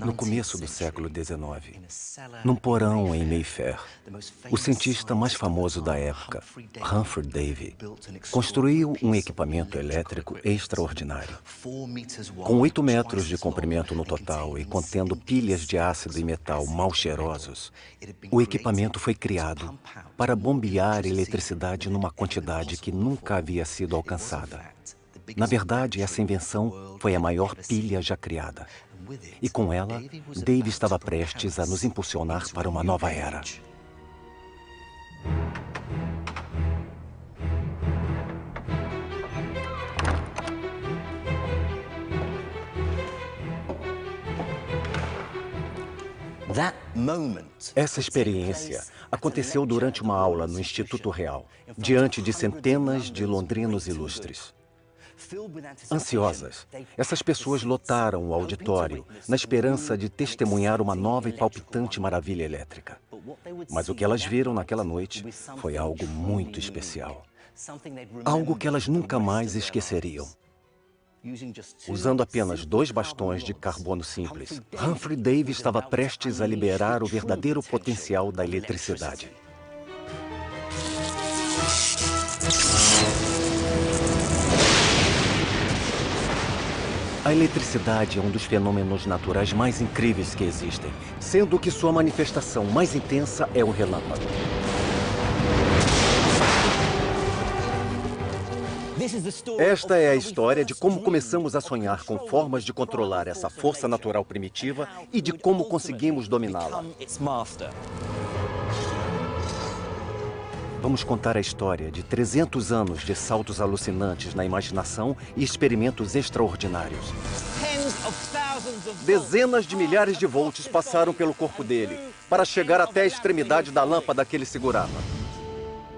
No começo do século XIX, num porão em Mayfair, o cientista mais famoso da época, Humphrey Davy, construiu um equipamento elétrico extraordinário. Com 8 metros de comprimento no total e contendo pilhas de ácido e metal mal cheirosos, o equipamento foi criado para bombear eletricidade numa quantidade que nunca havia sido alcançada. Na verdade, essa invenção foi a maior pilha já criada. E com ela, Davy estava prestes a nos impulsionar para uma nova era. Essa experiência aconteceu durante uma aula no Instituto Real, diante de centenas de londrinos ilustres. Ansiosas, essas pessoas lotaram o auditório na esperança de testemunhar uma nova e palpitante maravilha elétrica. Mas o que elas viram naquela noite foi algo muito especial. Algo que elas nunca mais esqueceriam. Usando apenas 2 bastões de carbono simples, Humphrey Davy estava prestes a liberar o verdadeiro potencial da eletricidade. A eletricidade é um dos fenômenos naturais mais incríveis que existem, sendo que sua manifestação mais intensa é o relâmpago. Esta é a história de como começamos a sonhar com formas de controlar essa força natural primitiva e de como conseguimos dominá-la. Vamos contar a história de 300 anos de saltos alucinantes na imaginação e experimentos extraordinários. Dezenas de milhares de volts passaram pelo corpo dele para chegar até a extremidade da lâmpada que ele segurava.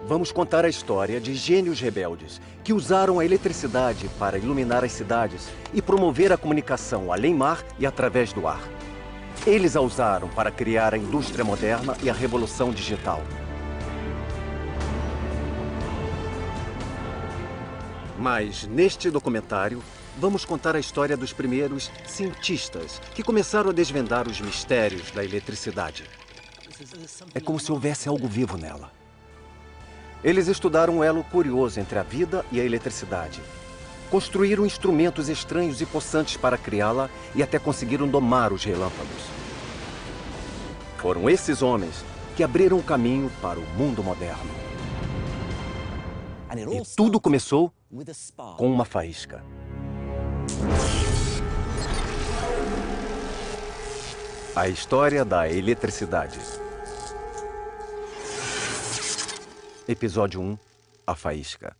Vamos contar a história de gênios rebeldes que usaram a eletricidade para iluminar as cidades e promover a comunicação além-mar e através do ar. Eles a usaram para criar a indústria moderna e a revolução digital. Mas, neste documentário, vamos contar a história dos primeiros cientistas que começaram a desvendar os mistérios da eletricidade. É como se houvesse algo vivo nela. Eles estudaram um elo curioso entre a vida e a eletricidade. Construíram instrumentos estranhos e possantes para criá-la e até conseguiram domar os relâmpagos. Foram esses homens que abriram o caminho para o mundo moderno. E tudo começou com uma faísca. A história da eletricidade. Episódio 1, a faísca.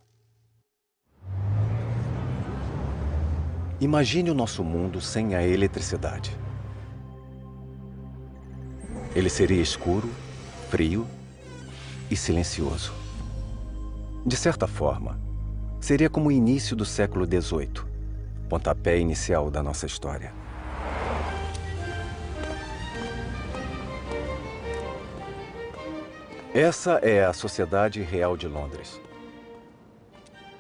Imagine o nosso mundo sem a eletricidade. Ele seria escuro, frio e silencioso. De certa forma, seria como o início do século XVIII, pontapé inicial da nossa história. Essa é a Sociedade Real de Londres.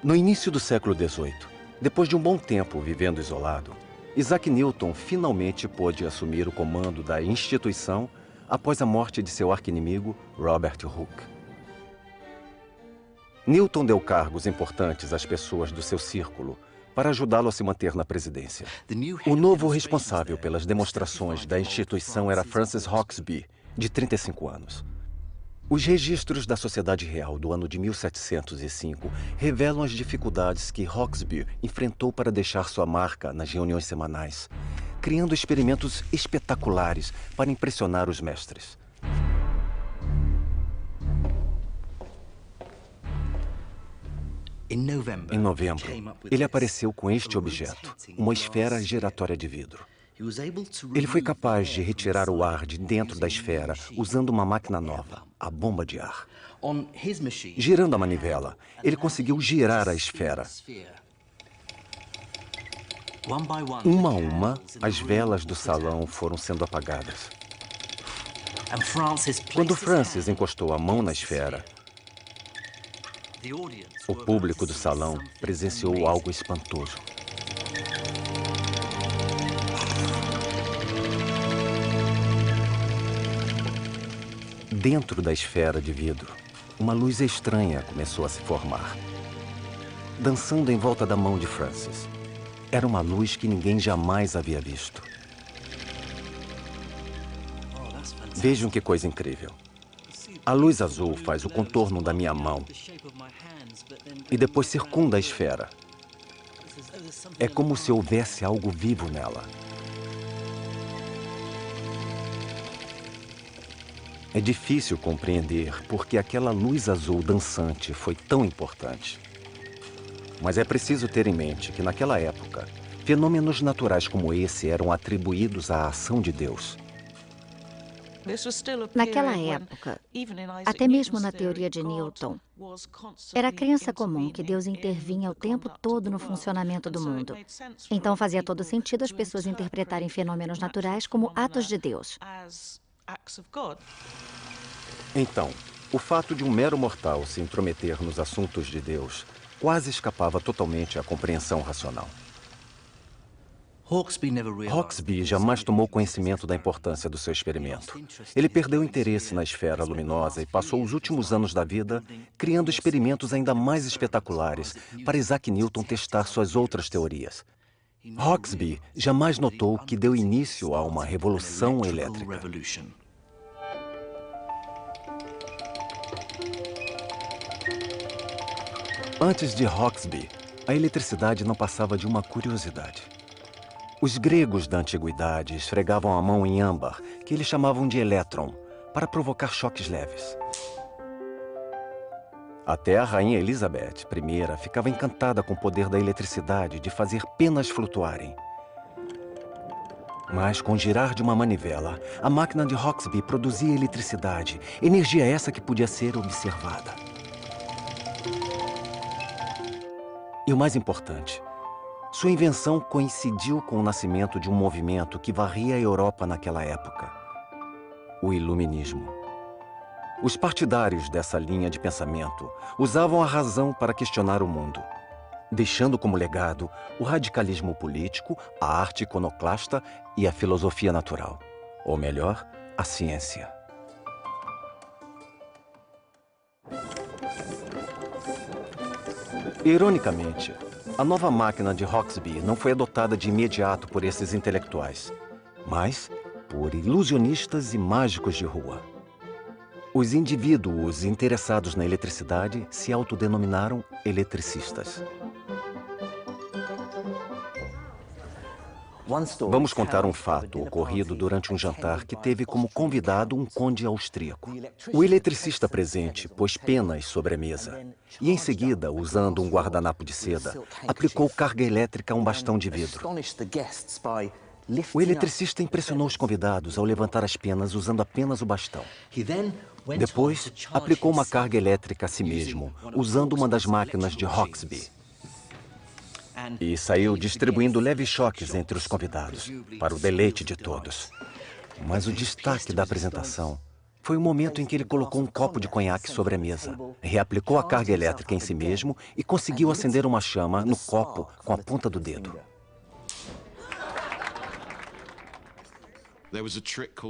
No início do século XVIII, depois de um bom tempo vivendo isolado, Isaac Newton finalmente pôde assumir o comando da instituição após a morte de seu arqui-inimigo, Robert Hooke. Newton deu cargos importantes às pessoas do seu círculo para ajudá-lo a se manter na presidência. O novo responsável pelas demonstrações da instituição era Francis Hauksbee, de 35 anos. Os registros da Sociedade Real do ano de 1705 revelam as dificuldades que Hauksbee enfrentou para deixar sua marca nas reuniões semanais, criando experimentos espetaculares para impressionar os mestres. Em novembro, ele apareceu com este objeto, uma esfera giratória de vidro. Ele foi capaz de retirar o ar de dentro da esfera usando uma máquina nova, a bomba de ar. Girando a manivela, ele conseguiu girar a esfera. Uma a uma, as velas do salão foram sendo apagadas. Quando Francis encostou a mão na esfera, o público do salão presenciou algo espantoso. Dentro da esfera de vidro, uma luz estranha começou a se formar, dançando em volta da mão de Francis. Era uma luz que ninguém jamais havia visto. Vejam que coisa incrível. A luz azul faz o contorno da minha mão e depois circunda a esfera. É como se houvesse algo vivo nela. É difícil compreender porque aquela luz azul dançante foi tão importante. Mas é preciso ter em mente que, naquela época, fenômenos naturais como esse eram atribuídos à ação de Deus. Naquela época, até mesmo na teoria de Newton, era crença comum que Deus intervinha o tempo todo no funcionamento do mundo. Então fazia todo sentido as pessoas interpretarem fenômenos naturais como atos de Deus. Então, o fato de um mero mortal se intrometer nos assuntos de Deus quase escapava totalmente à compreensão racional. Hawksby jamais tomou conhecimento da importância do seu experimento. Ele perdeu interesse na esfera luminosa e passou os últimos anos da vida criando experimentos ainda mais espetaculares para Isaac Newton testar suas outras teorias. Hawksby jamais notou que deu início a uma revolução elétrica. Antes de Hawksby, a eletricidade não passava de uma curiosidade. Os gregos da antiguidade esfregavam a mão em âmbar, que eles chamavam de elétron, para provocar choques leves. Até a rainha Elizabeth I ficava encantada com o poder da eletricidade de fazer penas flutuarem. Mas, com o girar de uma manivela, a máquina de Hawksby produzia eletricidade, energia essa que podia ser observada. E o mais importante, sua invenção coincidiu com o nascimento de um movimento que varria a Europa naquela época: o Iluminismo. Os partidários dessa linha de pensamento usavam a razão para questionar o mundo, deixando como legado o radicalismo político, a arte iconoclasta e a filosofia natural. Ou melhor, a ciência. Ironicamente, a nova máquina de Hawksby não foi adotada de imediato por esses intelectuais, mas por ilusionistas e mágicos de rua. Os indivíduos interessados na eletricidade se autodenominaram eletricistas. Vamos contar um fato ocorrido durante um jantar que teve como convidado um conde austríaco. O eletricista presente pôs penas sobre a mesa e, em seguida, usando um guardanapo de seda, aplicou carga elétrica a um bastão de vidro. O eletricista impressionou os convidados ao levantar as penas usando apenas o bastão. Depois, aplicou uma carga elétrica a si mesmo, usando uma das máquinas de Hawksby. E saiu distribuindo leves choques entre os convidados, para o deleite de todos. Mas o destaque da apresentação foi o momento em que ele colocou um copo de conhaque sobre a mesa, reaplicou a carga elétrica em si mesmo e conseguiu acender uma chama no copo com a ponta do dedo.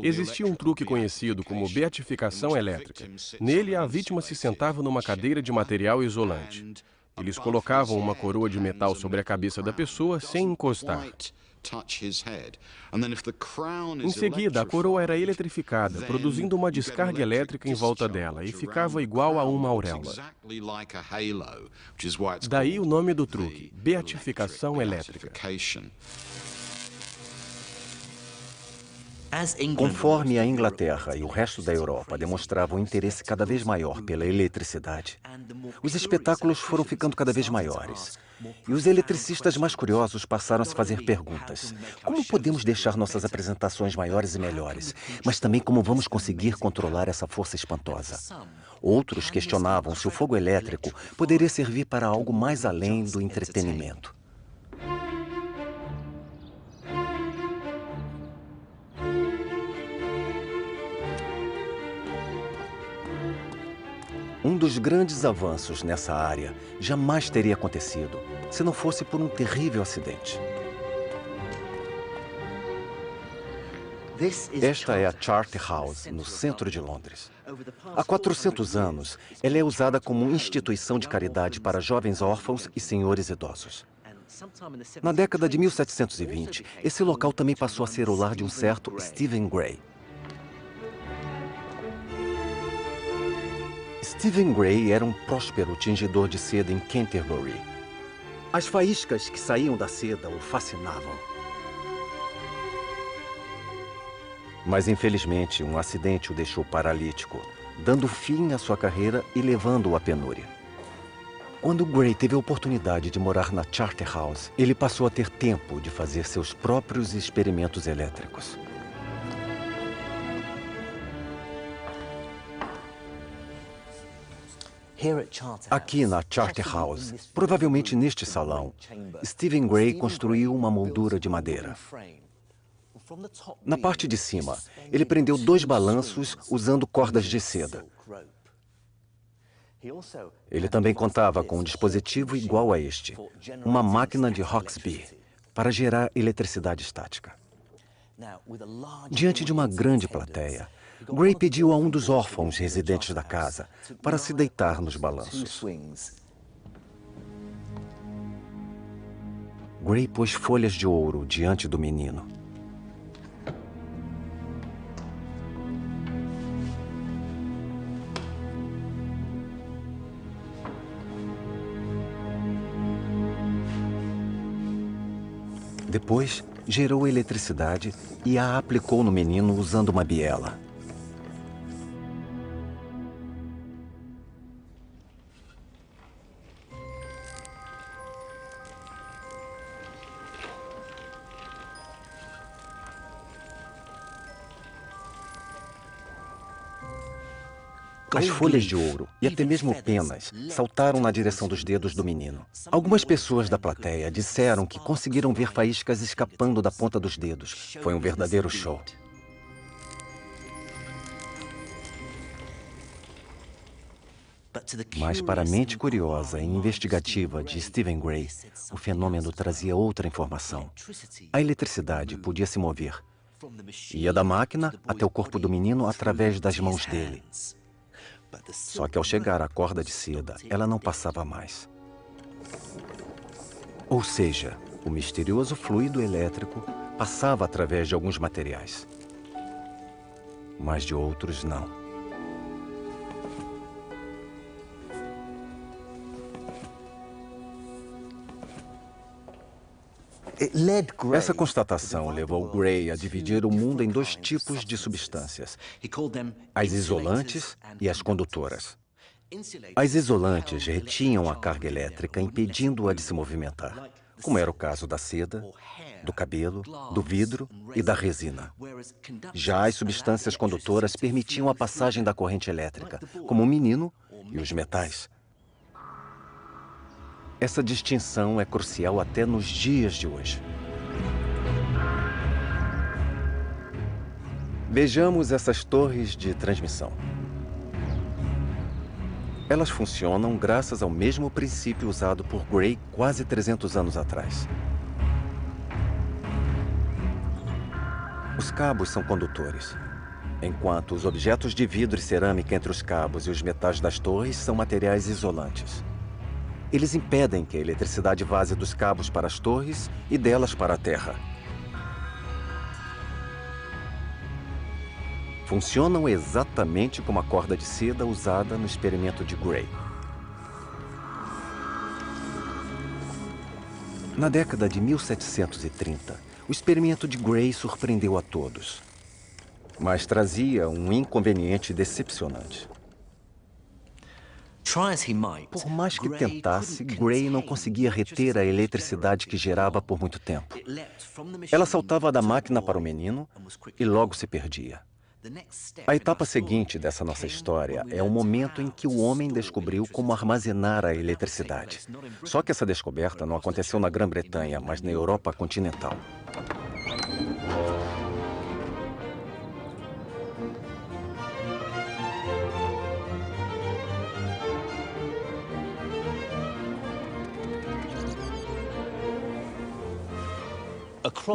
Existia um truque conhecido como beatificação elétrica. Nele, a vítima se sentava numa cadeira de material isolante. Eles colocavam uma coroa de metal sobre a cabeça da pessoa sem encostar. Em seguida, a coroa era eletrificada, produzindo uma descarga elétrica em volta dela e ficava igual a uma auréola. Daí o nome do truque, beatificação elétrica. Conforme a Inglaterra e o resto da Europa demonstravam um interesse cada vez maior pela eletricidade, os espetáculos foram ficando cada vez maiores. E os eletricistas mais curiosos passaram a se fazer perguntas. Como podemos deixar nossas apresentações maiores e melhores? Mas também como vamos conseguir controlar essa força espantosa? Outros questionavam se o fogo elétrico poderia servir para algo mais além do entretenimento. Um dos grandes avanços nessa área jamais teria acontecido se não fosse por um terrível acidente. Esta é a Charterhouse, no centro de Londres. Há 400 anos, ela é usada como instituição de caridade para jovens órfãos e senhores idosos. Na década de 1720, esse local também passou a ser o lar de um certo Stephen Gray. Stephen Gray era um próspero tingidor de seda em Canterbury. As faíscas que saíam da seda o fascinavam. Mas, infelizmente, um acidente o deixou paralítico, dando fim à sua carreira e levando-o à penúria. Quando Gray teve a oportunidade de morar na Charterhouse, ele passou a ter tempo de fazer seus próprios experimentos elétricos. Aqui na Charterhouse, provavelmente neste salão, Stephen Gray construiu uma moldura de madeira. Na parte de cima, ele prendeu 2 balanços usando cordas de seda. Ele também contava com um dispositivo igual a este, uma máquina de Hawksby, para gerar eletricidade estática. Diante de uma grande plateia, Gray pediu a um dos órfãos residentes da casa para se deitar nos balanços. Gray pôs folhas de ouro diante do menino. Depois, gerou eletricidade e a aplicou no menino usando uma biela. As folhas de ouro e até mesmo penas saltaram na direção dos dedos do menino. Algumas pessoas da plateia disseram que conseguiram ver faíscas escapando da ponta dos dedos. Foi um verdadeiro show. Mas para a mente curiosa e investigativa de Stephen Gray, o fenômeno trazia outra informação. A eletricidade podia se mover. Ia da máquina até o corpo do menino através das mãos dele. Só que ao chegar à corda de seda, ela não passava mais. Ou seja, o misterioso fluido elétrico passava através de alguns materiais, mas de outros não. Essa constatação levou Gray a dividir o mundo em 2 tipos de substâncias: as isolantes e as condutoras. As isolantes retinham a carga elétrica, impedindo-a de se movimentar, como era o caso da seda, do cabelo, do vidro e da resina. Já as substâncias condutoras permitiam a passagem da corrente elétrica, como o menino e os metais. Essa distinção é crucial até nos dias de hoje. Vejamos essas torres de transmissão. Elas funcionam graças ao mesmo princípio usado por Gray quase 300 anos atrás. Os cabos são condutores, enquanto os objetos de vidro e cerâmica entre os cabos e os metais das torres são materiais isolantes. Eles impedem que a eletricidade vaze dos cabos para as torres e delas para a terra. Funcionam exatamente como a corda de seda usada no experimento de Gray. Na década de 1730, o experimento de Gray surpreendeu a todos, mas trazia um inconveniente decepcionante. Por mais que tentasse, Gray não conseguia reter a eletricidade que gerava por muito tempo. Ela saltava da máquina para o menino e logo se perdia. A etapa seguinte dessa nossa história é o momento em que o homem descobriu como armazenar a eletricidade. Só que essa descoberta não aconteceu na Grã-Bretanha, mas na Europa continental.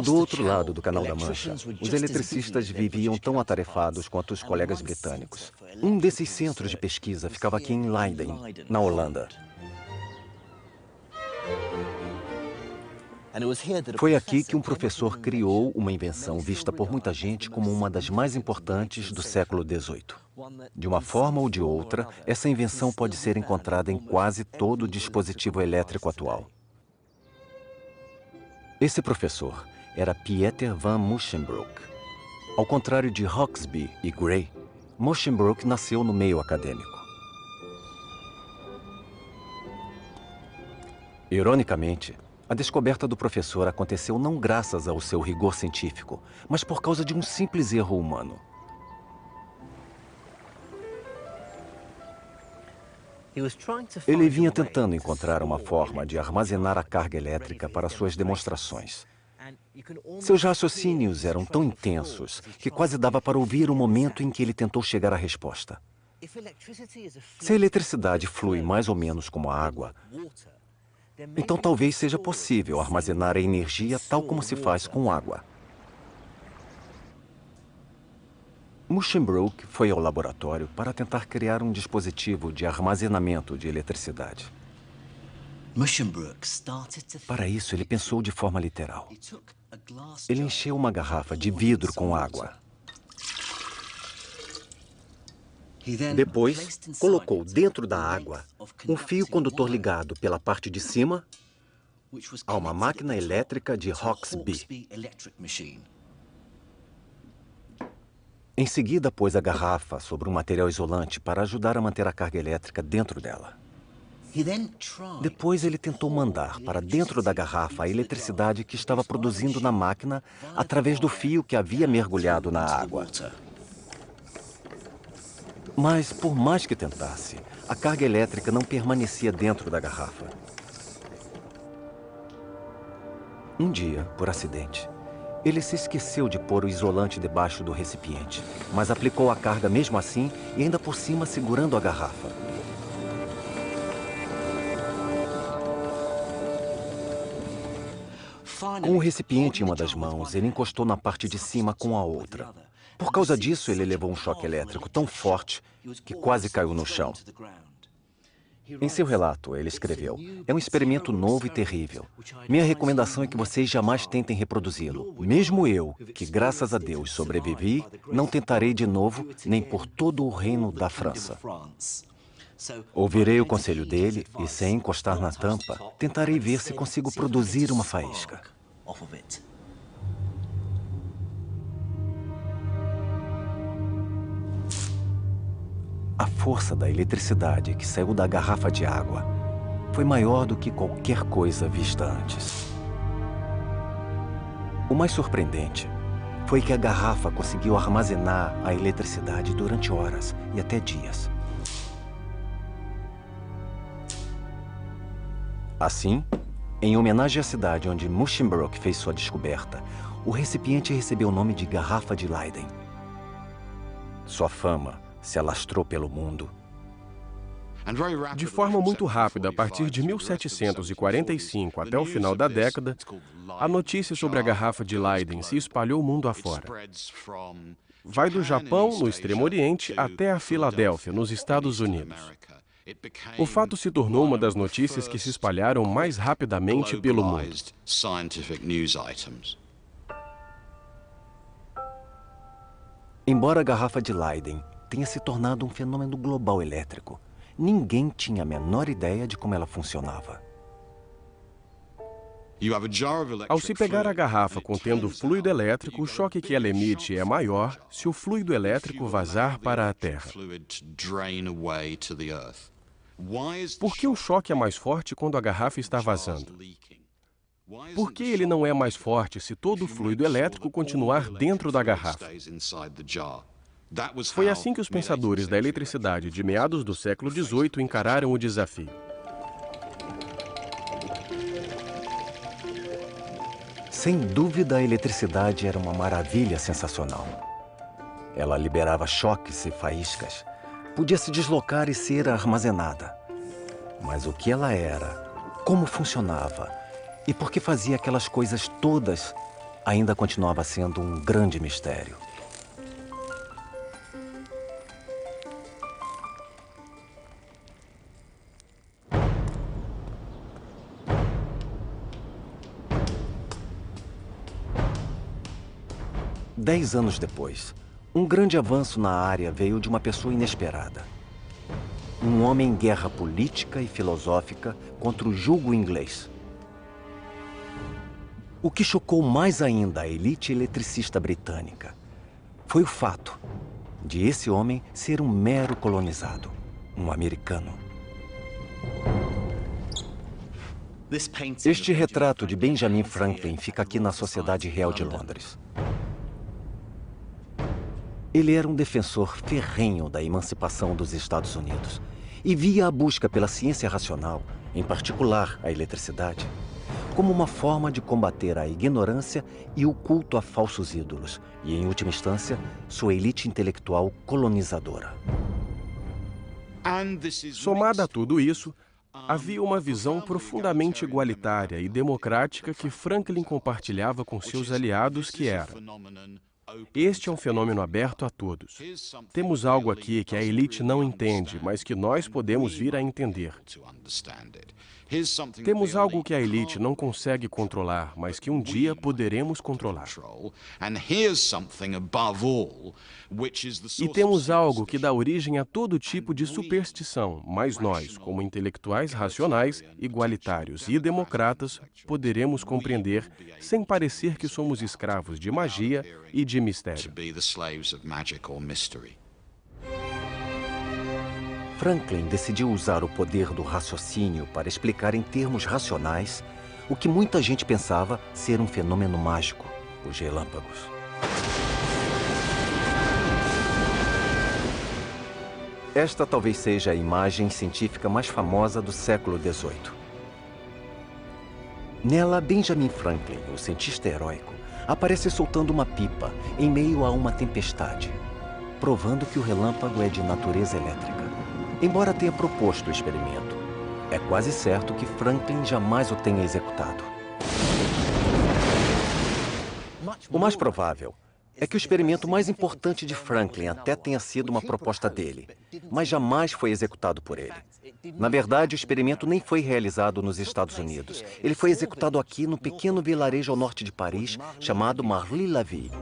Do outro lado do Canal da Mancha, os eletricistas viviam tão atarefados quanto os colegas britânicos. Um desses centros de pesquisa ficava aqui em Leiden, na Holanda. Foi aqui que um professor criou uma invenção vista por muita gente como uma das mais importantes do século XVIII. De uma forma ou de outra, essa invenção pode ser encontrada em quase todo dispositivo elétrico atual. Esse professor era Pieter van Musschenbroek. Ao contrário de Hauksbee e Gray, Musschenbroek nasceu no meio acadêmico. Ironicamente, a descoberta do professor aconteceu não graças ao seu rigor científico, mas por causa de um simples erro humano. Ele vinha tentando encontrar uma forma de armazenar a carga elétrica para suas demonstrações. Seus raciocínios eram tão intensos que quase dava para ouvir o momento em que ele tentou chegar à resposta. Se a eletricidade flui mais ou menos como a água, então talvez seja possível armazenar a energia tal como se faz com água. Musschenbroek foi ao laboratório para tentar criar um dispositivo de armazenamento de eletricidade. Para isso, ele pensou de forma literal. Ele encheu uma garrafa de vidro com água. Depois, colocou dentro da água um fio condutor ligado pela parte de cima a uma máquina elétrica de Hauksbee. Em seguida, pôs a garrafa sobre um material isolante para ajudar a manter a carga elétrica dentro dela. Depois, ele tentou mandar para dentro da garrafa a eletricidade que estava produzindo na máquina através do fio que havia mergulhado na água. Mas, por mais que tentasse, a carga elétrica não permanecia dentro da garrafa. Um dia, por acidente, ele se esqueceu de pôr o isolante debaixo do recipiente, mas aplicou a carga mesmo assim e ainda por cima segurando a garrafa. Com o recipiente em uma das mãos, ele encostou na parte de cima com a outra. Por causa disso, ele levou um choque elétrico tão forte que quase caiu no chão. Em seu relato, ele escreveu: "É um experimento novo e terrível. Minha recomendação é que vocês jamais tentem reproduzi-lo. Mesmo eu, que graças a Deus sobrevivi, não tentarei de novo, nem por todo o reino da França. Ouvirei o conselho dele e, sem encostar na tampa, tentarei ver se consigo produzir uma faísca." A força da eletricidade que saiu da garrafa de água foi maior do que qualquer coisa vista antes. O mais surpreendente foi que a garrafa conseguiu armazenar a eletricidade durante horas e até dias. Assim, em homenagem à cidade onde Musschenbroek fez sua descoberta, o recipiente recebeu o nome de Garrafa de Leiden. Sua fama se alastrou pelo mundo. De forma muito rápida, a partir de 1745 até o final da década, a notícia sobre a garrafa de Leiden se espalhou mundo afora. Vai do Japão, no Extremo Oriente, até a Filadélfia, nos Estados Unidos. O fato se tornou uma das notícias que se espalharam mais rapidamente pelo mundo. Embora a garrafa de Leiden tenha se tornado um fenômeno global elétrico, ninguém tinha a menor ideia de como ela funcionava. Ao se pegar a garrafa contendo fluido elétrico, o choque que ela emite é maior se o fluido elétrico vazar para a Terra. Por que o choque é mais forte quando a garrafa está vazando? Por que ele não é mais forte se todo o fluido elétrico continuar dentro da garrafa? Foi assim que os pensadores da eletricidade de meados do século XVIII encararam o desafio. Sem dúvida, a eletricidade era uma maravilha sensacional. Ela liberava choques e faíscas, podia se deslocar e ser armazenada. Mas o que ela era, como funcionava e por que fazia aquelas coisas todas, ainda continuava sendo um grande mistério. Dez anos depois, um grande avanço na área veio de uma pessoa inesperada. Um homem em guerra política e filosófica contra o jugo inglês. O que chocou mais ainda a elite eletricista britânica foi o fato de esse homem ser um mero colonizado, um americano. Este retrato de Benjamin Franklin fica aqui na Sociedade Real de Londres. Ele era um defensor ferrenho da emancipação dos Estados Unidos e via a busca pela ciência racional, em particular a eletricidade, como uma forma de combater a ignorância e o culto a falsos ídolos e, em última instância, sua elite intelectual colonizadora. Somada a tudo isso, havia uma visão profundamente igualitária e democrática que Franklin compartilhava com seus aliados, que era: este é um fenômeno aberto a todos. Temos algo aqui que a elite não entende, mas que nós podemos vir a entender. Temos algo que a elite não consegue controlar, mas que um dia poderemos controlar. E temos algo que dá origem a todo tipo de superstição, mas nós, como intelectuais racionais, igualitários e democratas, poderemos compreender sem parecer que somos escravos de magia e de mistério. Franklin decidiu usar o poder do raciocínio para explicar em termos racionais o que muita gente pensava ser um fenômeno mágico, os relâmpagos. Esta talvez seja a imagem científica mais famosa do século XVIII. Nela, Benjamin Franklin, o cientista heróico, aparece soltando uma pipa em meio a uma tempestade, provando que o relâmpago é de natureza elétrica. Embora tenha proposto o experimento, é quase certo que Franklin jamais o tenha executado. O mais provável é que o experimento mais importante de Franklin até tenha sido uma proposta dele, mas jamais foi executado por ele. Na verdade, o experimento nem foi realizado nos Estados Unidos. Ele foi executado aqui, no pequeno vilarejo ao norte de Paris, chamado Marly-la-Ville.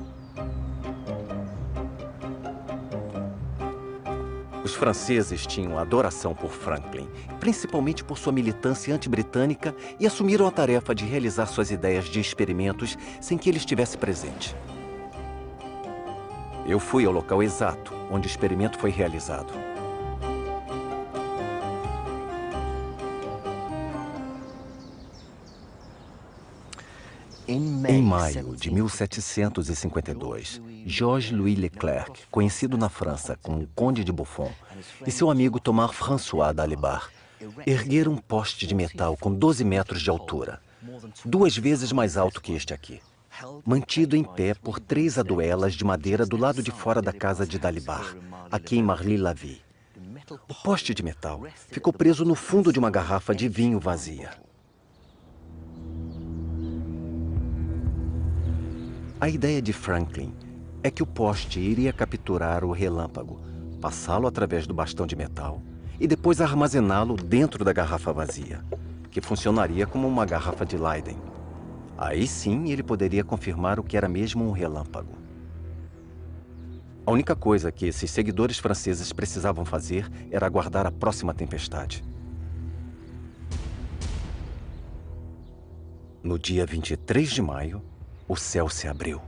Os franceses tinham adoração por Franklin, principalmente por sua militância anti-britânica, e assumiram a tarefa de realizar suas ideias de experimentos sem que ele estivesse presente. Eu fui ao local exato onde o experimento foi realizado. Em maio de 1752, Georges-Louis Leclerc, conhecido na França como Conde de Buffon, e seu amigo Thomas François d'Alibard ergueram um poste de metal com 12 metros de altura, 2 vezes mais alto que este aqui, mantido em pé por 3 aduelas de madeira do lado de fora da casa de d'Alibard, aqui em Marly-la-Ville. O poste de metal ficou preso no fundo de uma garrafa de vinho vazia. A ideia de Franklin é que o poste iria capturar o relâmpago, passá-lo através do bastão de metal e depois armazená-lo dentro da garrafa vazia, que funcionaria como uma garrafa de Leyden. Aí sim ele poderia confirmar o que era mesmo um relâmpago. A única coisa que esses seguidores franceses precisavam fazer era aguardar a próxima tempestade. No dia 23 de maio, o céu se abriu.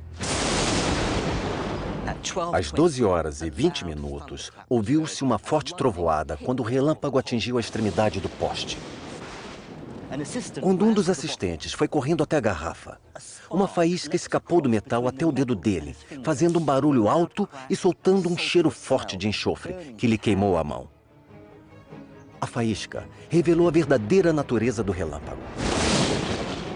Às 12 horas e 20 minutos, ouviu-se uma forte trovoada quando o relâmpago atingiu a extremidade do poste. Quando um dos assistentes foi correndo até a garrafa, uma faísca escapou do metal até o dedo dele, fazendo um barulho alto e soltando um cheiro forte de enxofre que lhe queimou a mão. A faísca revelou a verdadeira natureza do relâmpago.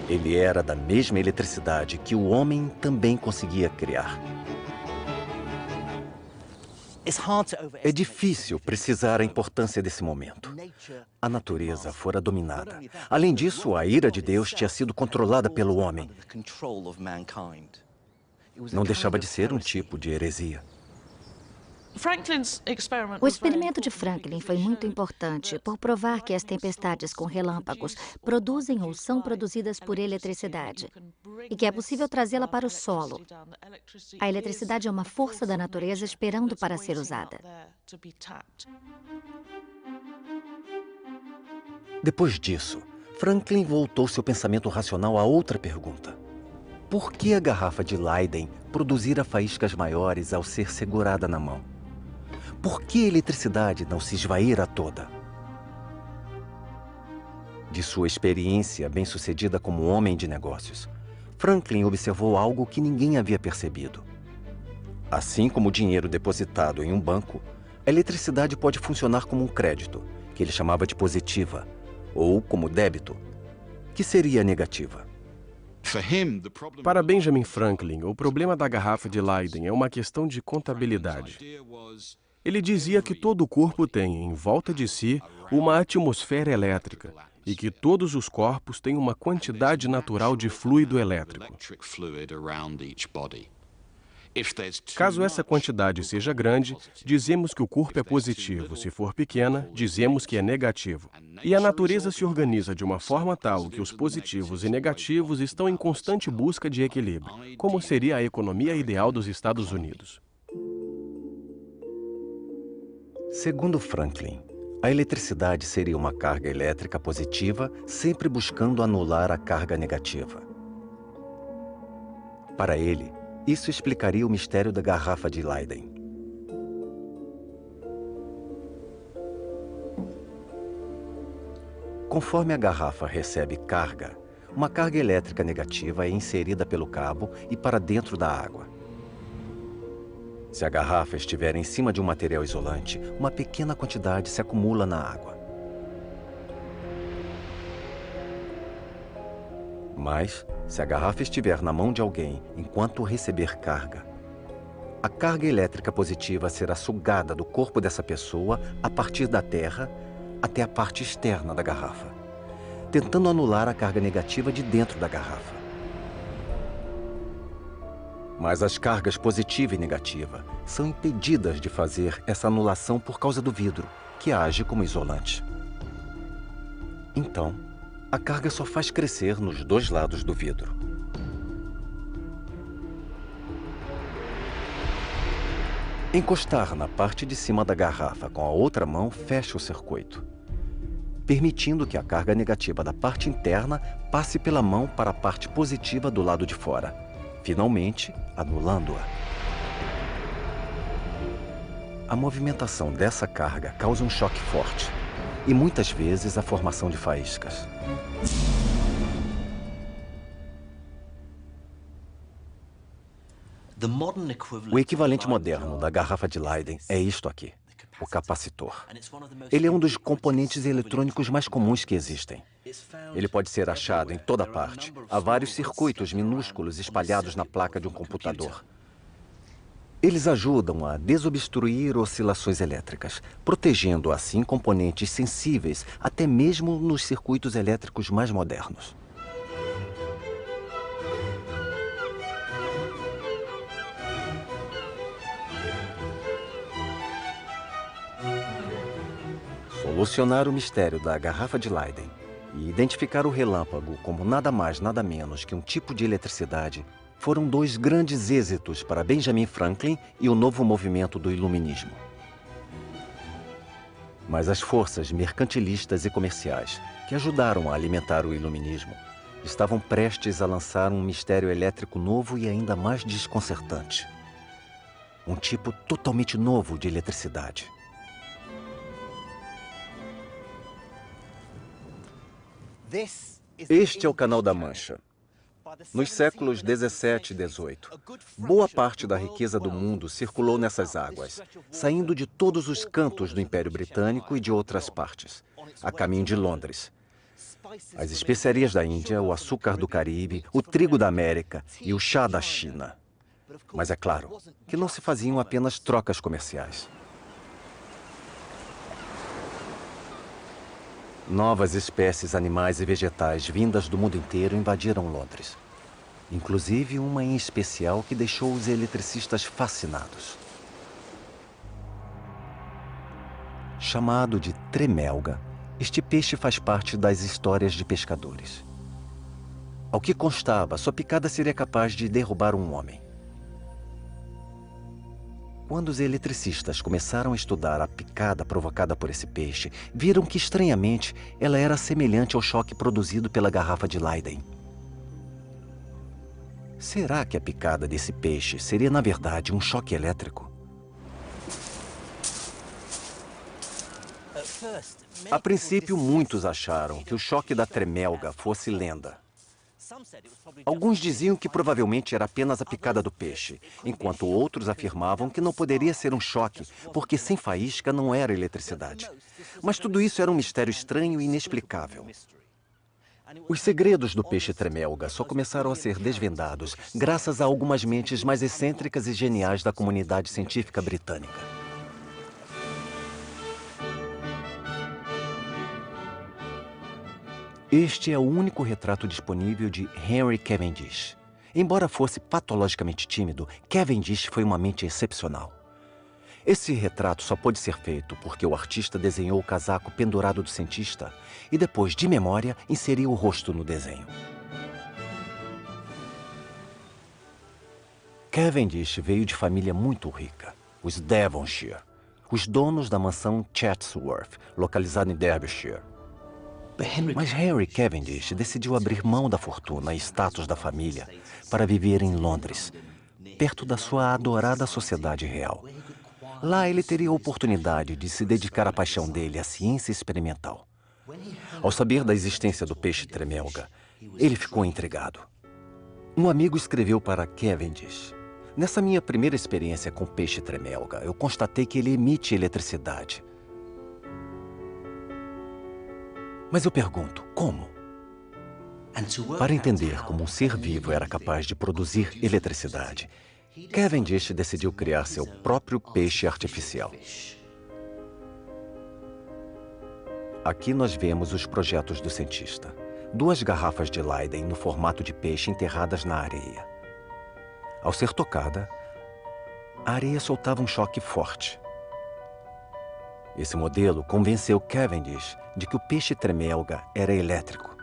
Ele era da mesma eletricidade que o homem também conseguia criar. É difícil precisar a importância desse momento. a natureza fora dominada. Além disso, a ira de Deus tinha sido controlada pelo homem. Não deixava de ser um tipo de heresia. O experimento de Franklin foi muito importante por provar que as tempestades com relâmpagos produzem ou são produzidas por eletricidade e que é possível trazê-la para o solo. A eletricidade é uma força da natureza esperando para ser usada. Depois disso, Franklin voltou seu pensamento racional a outra pergunta. Por que a garrafa de Leyden produzira faíscas maiores ao ser segurada na mão? Por que a eletricidade não se esvaíra toda? De sua experiência bem-sucedida como homem de negócios, Franklin observou algo que ninguém havia percebido. Assim como o dinheiro depositado em um banco, a eletricidade pode funcionar como um crédito, que ele chamava de positiva, ou como débito, que seria negativa. Para Benjamin Franklin, o problema da garrafa de Leyden é uma questão de contabilidade. Ele dizia que todo o corpo tem, em volta de si, uma atmosfera elétrica e que todos os corpos têm uma quantidade natural de fluido elétrico. Caso essa quantidade seja grande, dizemos que o corpo é positivo. Se for pequena, dizemos que é negativo. E a natureza se organiza de uma forma tal que os positivos e negativos estão em constante busca de equilíbrio, como seria a economia ideal dos Estados Unidos. Segundo Franklin, a eletricidade seria uma carga elétrica positiva, sempre buscando anular a carga negativa. Para ele, isso explicaria o mistério da garrafa de Leyden. Conforme a garrafa recebe carga, uma carga elétrica negativa é inserida pelo cabo e para dentro da água. Se a garrafa estiver em cima de um material isolante, uma pequena quantidade se acumula na água. Mas, se a garrafa estiver na mão de alguém enquanto receber carga, a carga elétrica positiva será sugada do corpo dessa pessoa a partir da terra até a parte externa da garrafa, tentando anular a carga negativa de dentro da garrafa. Mas as cargas positiva e negativa são impedidas de fazer essa anulação por causa do vidro, que age como isolante. Então, a carga só faz crescer nos dois lados do vidro. Encostar na parte de cima da garrafa com a outra mão fecha o circuito, permitindo que a carga negativa da parte interna passe pela mão para a parte positiva do lado de fora, finalmente anulando-a. A movimentação dessa carga causa um choque forte e muitas vezes a formação de faíscas. O equivalente moderno da garrafa de Leyden é isto aqui, o capacitor. Ele é um dos componentes eletrônicos mais comuns que existem. Ele pode ser achado em toda parte. Há vários circuitos minúsculos espalhados na placa de um computador. Eles ajudam a desobstruir oscilações elétricas, protegendo assim componentes sensíveis até mesmo nos circuitos elétricos mais modernos. Solucionar o mistério da garrafa de Leyden e identificar o relâmpago como nada mais, nada menos que um tipo de eletricidade foram dois grandes êxitos para Benjamin Franklin e o novo movimento do iluminismo. Mas as forças mercantilistas e comerciais que ajudaram a alimentar o iluminismo estavam prestes a lançar um mistério elétrico novo e ainda mais desconcertante. Um tipo totalmente novo de eletricidade. Este é o Canal da Mancha. Nos séculos 17 e 18, boa parte da riqueza do mundo circulou nessas águas, saindo de todos os cantos do Império Britânico e de outras partes, a caminho de Londres. As especiarias da Índia, o açúcar do Caribe, o trigo da América e o chá da China. Mas é claro que não se faziam apenas trocas comerciais. Novas espécies animais e vegetais vindas do mundo inteiro invadiram Londres. Inclusive uma em especial que deixou os eletricistas fascinados. Chamado de tremelga, este peixe faz parte das histórias de pescadores. Ao que constava, sua picada seria capaz de derrubar um homem. Quando os eletricistas começaram a estudar a picada provocada por esse peixe, viram que, estranhamente, ela era semelhante ao choque produzido pela garrafa de Leyden. Será que a picada desse peixe seria, na verdade, um choque elétrico? A princípio, muitos acharam que o choque da tremelga fosse lenda. Alguns diziam que provavelmente era apenas a picada do peixe, enquanto outros afirmavam que não poderia ser um choque, porque sem faísca não era eletricidade. Mas tudo isso era um mistério estranho e inexplicável. Os segredos do peixe tremelga só começaram a ser desvendados graças a algumas mentes mais excêntricas e geniais da comunidade científica britânica. Este é o único retrato disponível de Henry Cavendish. Embora fosse patologicamente tímido, Cavendish foi uma mente excepcional. Esse retrato só pôde ser feito porque o artista desenhou o casaco pendurado do cientista e depois, de memória, inseriu o rosto no desenho. Cavendish veio de família muito rica, os Devonshire, os donos da mansão Chatsworth, localizada em Derbyshire. Mas Henry Cavendish decidiu abrir mão da fortuna e status da família para viver em Londres, perto da sua adorada sociedade real. Lá ele teria a oportunidade de se dedicar à paixão dele, à ciência experimental. Ao saber da existência do peixe tremelga, ele ficou intrigado. Um amigo escreveu para Cavendish: "Nessa minha primeira experiência com peixe tremelga, eu constatei que ele emite eletricidade. Mas eu pergunto, como?" Para entender como um ser vivo era capaz de produzir eletricidade, Cavendish decidiu criar seu próprio peixe artificial. Aqui nós vemos os projetos do cientista. 2 garrafas de Leyden no formato de peixe enterradas na areia. Ao ser tocada, a areia soltava um choque forte. Esse modelo convenceu Cavendish de que o peixe tremelga era elétrico.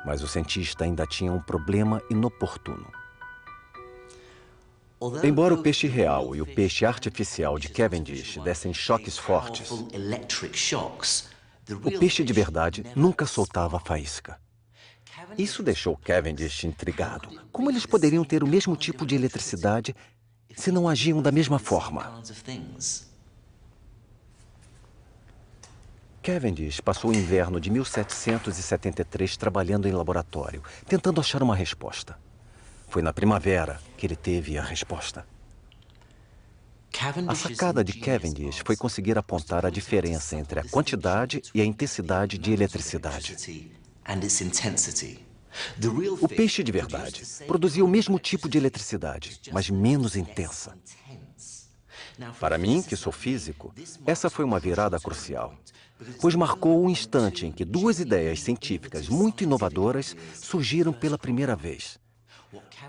Mas o cientista ainda tinha um problema inoportuno. Embora o peixe real e o peixe artificial de Cavendish dessem choques fortes, o peixe de verdade nunca soltava faísca. Isso deixou Cavendish intrigado. Como eles poderiam ter o mesmo tipo de eletricidade se não agiam da mesma forma? Cavendish passou o inverno de 1773 trabalhando em laboratório, tentando achar uma resposta. Foi na primavera que ele teve a resposta. A sacada de Cavendish foi conseguir apontar a diferença entre a quantidade e a intensidade de eletricidade. O peixe de verdade produzia o mesmo tipo de eletricidade, mas menos intensa. Para mim, que sou físico, essa foi uma virada crucial, pois marcou o instante em que 2 ideias científicas muito inovadoras surgiram pela primeira vez.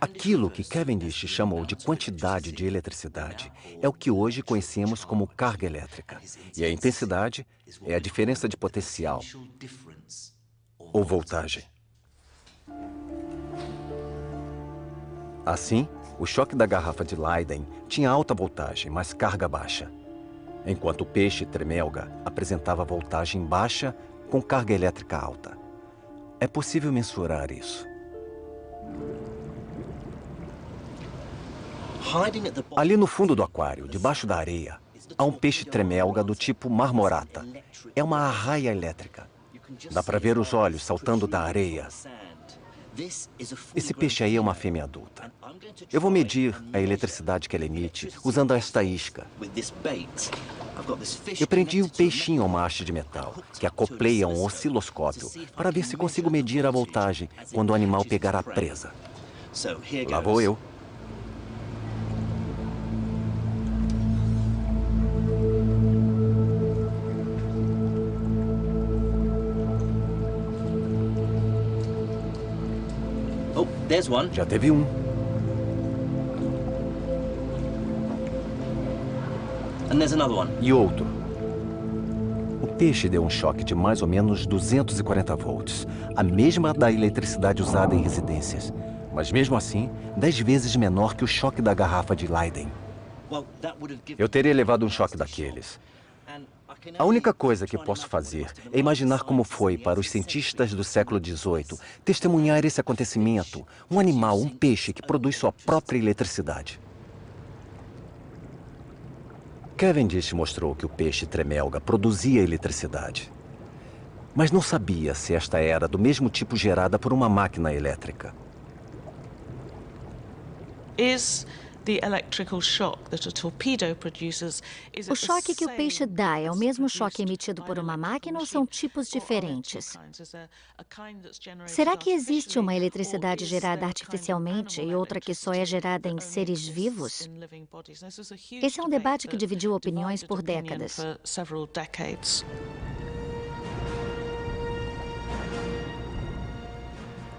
Aquilo que Cavendish chamou de quantidade de eletricidade é o que hoje conhecemos como carga elétrica, e a intensidade é a diferença de potencial, ou voltagem. Assim, o choque da garrafa de Leyden tinha alta voltagem, mas carga baixa, enquanto o peixe tremelga apresentava voltagem baixa com carga elétrica alta. É possível mensurar isso. Ali no fundo do aquário, debaixo da areia, há um peixe tremelga do tipo marmorata. É uma arraia elétrica. Dá para ver os olhos saltando da areia. Esse peixe aí é uma fêmea adulta. Eu vou medir a eletricidade que ela emite usando esta isca. Eu prendi um peixinho a uma haste de metal, que acoplei a um osciloscópio, para ver se consigo medir a voltagem quando o animal pegar a presa. Lá vou eu. Oh, there's one. Já teve um. And there's another one. E outro. O peixe deu um choque de mais ou menos 240 volts, a mesma da eletricidade usada em residências, mas mesmo assim, 10 vezes menor que o choque da garrafa de Leiden. Eu teria levado um choque daqueles. A única coisa que posso fazer é imaginar como foi para os cientistas do século XVIII testemunhar esse acontecimento, um animal, um peixe que produz sua própria eletricidade. Cavendish mostrou que o peixe tremelga produzia eletricidade, mas não sabia se esta era do mesmo tipo gerada por uma máquina elétrica. O choque que o peixe dá é o mesmo choque emitido por uma máquina ou são tipos diferentes? Será que existe uma eletricidade gerada artificialmente e outra que só é gerada em seres vivos? Esse é um debate que dividiu opiniões por décadas.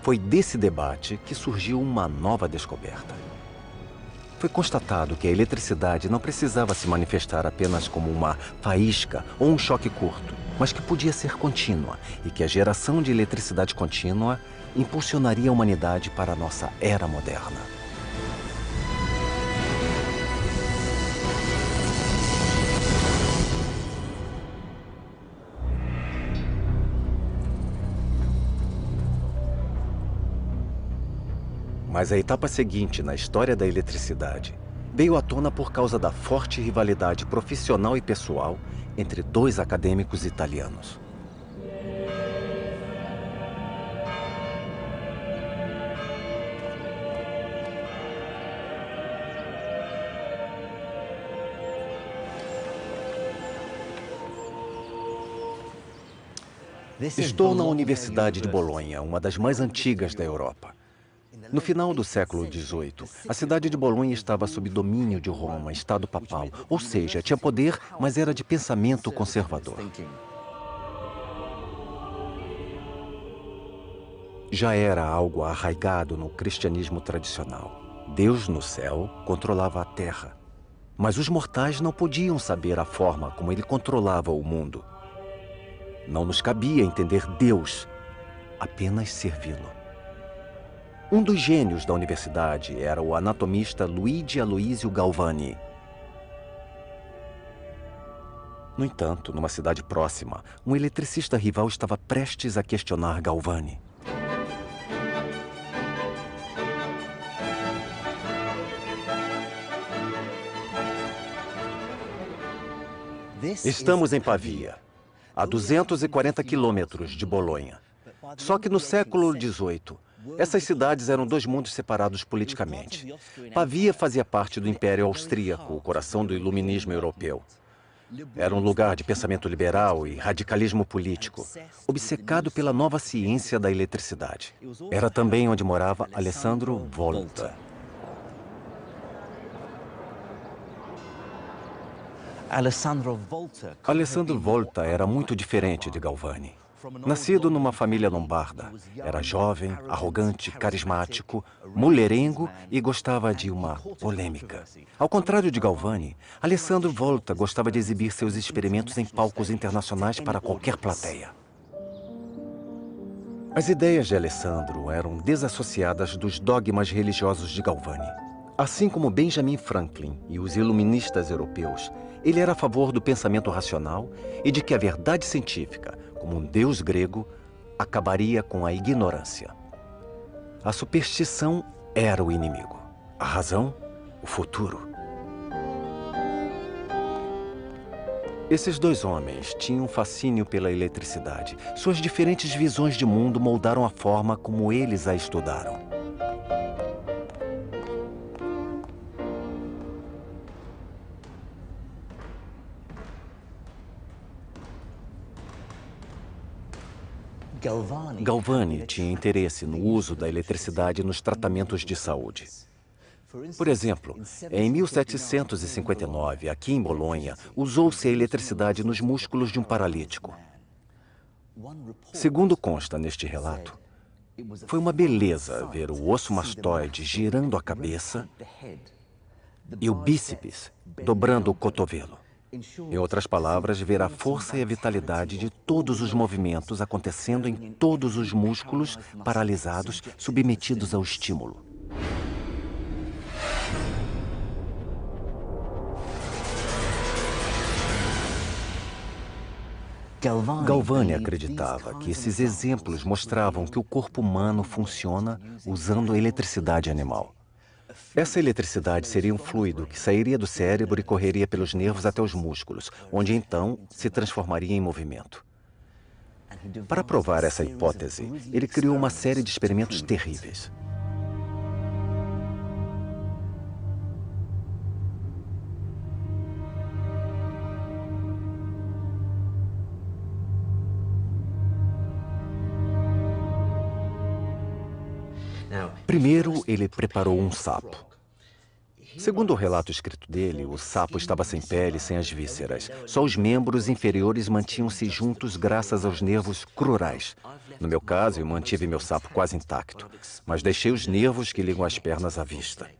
Foi desse debate que surgiu uma nova descoberta. Foi constatado que a eletricidade não precisava se manifestar apenas como uma faísca ou um choque curto, mas que podia ser contínua e que a geração de eletricidade contínua impulsionaria a humanidade para a nossa era moderna. Mas a etapa seguinte na história da eletricidade veio à tona por causa da forte rivalidade profissional e pessoal entre dois acadêmicos italianos. Estou na Universidade de Bolonha, uma das mais antigas da Europa. No final do século XVIII, a cidade de Bolonha estava sob domínio de Roma, Estado papal, ou seja, tinha poder, mas era de pensamento conservador. Já era algo arraigado no cristianismo tradicional. Deus no céu controlava a terra, mas os mortais não podiam saber a forma como ele controlava o mundo. Não nos cabia entender Deus, apenas servi-lo. Um dos gênios da universidade era o anatomista Luigi Aloisio Galvani. No entanto, numa cidade próxima, um eletricista rival estava prestes a questionar Galvani. Estamos em Pavia, a 240 quilômetros de Bolonha. Só que no século XVIII, essas cidades eram dois mundos separados politicamente. Pavia fazia parte do Império Austríaco, o coração do iluminismo europeu. Era um lugar de pensamento liberal e radicalismo político, obcecado pela nova ciência da eletricidade. Era também onde morava Alessandro Volta. Alessandro Volta era muito diferente de Galvani. Nascido numa família lombarda, era jovem, arrogante, carismático, mulherengo e gostava de uma polêmica. Ao contrário de Galvani, Alessandro Volta gostava de exibir seus experimentos em palcos internacionais para qualquer plateia. As ideias de Alessandro eram desassociadas dos dogmas religiosos de Galvani. Assim como Benjamin Franklin e os iluministas europeus, ele era a favor do pensamento racional e de que a verdade científica, como um deus grego, acabaria com a ignorância. A superstição era o inimigo. A razão, o futuro. Esses dois homens tinham um fascínio pela eletricidade. Suas diferentes visões de mundo moldaram a forma como eles a estudaram. Galvani tinha interesse no uso da eletricidade nos tratamentos de saúde. Por exemplo, em 1759, aqui em Bolonha, usou-se a eletricidade nos músculos de um paralítico. Segundo consta neste relato, Foi uma beleza ver o osso mastoide girando a cabeça e o bíceps dobrando o cotovelo. Em outras palavras, ver a força e a vitalidade de todos os movimentos acontecendo em todos os músculos paralisados, submetidos ao estímulo. Galvani acreditava que esses exemplos mostravam que o corpo humano funciona usando a eletricidade animal. Essa eletricidade seria um fluido que sairia do cérebro e correria pelos nervos até os músculos, onde então se transformaria em movimento. Para provar essa hipótese, ele criou uma série de experimentos terríveis. Primeiro, ele preparou um sapo. Segundo o relato escrito dele, o sapo estava sem pele, sem as vísceras. Só os membros inferiores mantinham-se juntos graças aos nervos crurais. No meu caso, eu mantive meu sapo quase intacto, mas deixei os nervos que ligam as pernas à vista.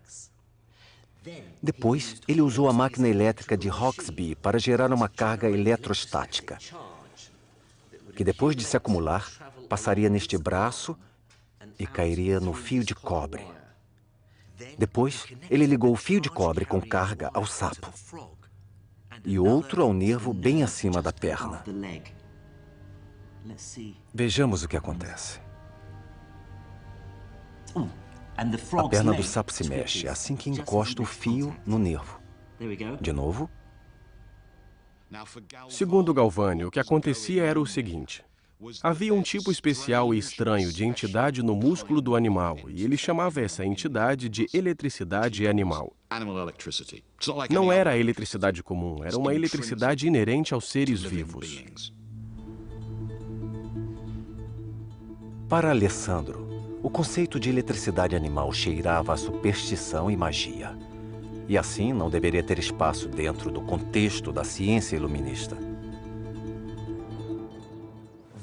Depois, ele usou a máquina elétrica de Hauksbee para gerar uma carga eletrostática, que depois de se acumular, passaria neste braço e cairia no fio de cobre. Depois, ele ligou o fio de cobre com carga ao sapo e outro ao nervo bem acima da perna. Vejamos o que acontece. A perna do sapo se mexe assim que encosta o fio no nervo. De novo. Segundo Galvani, o que acontecia era o seguinte. Havia um tipo especial e estranho de entidade no músculo do animal, e ele chamava essa entidade de eletricidade animal. Não era a eletricidade comum, era uma eletricidade inerente aos seres vivos. Para Alessandro, o conceito de eletricidade animal cheirava a superstição e magia. E assim não deveria ter espaço dentro do contexto da ciência iluminista.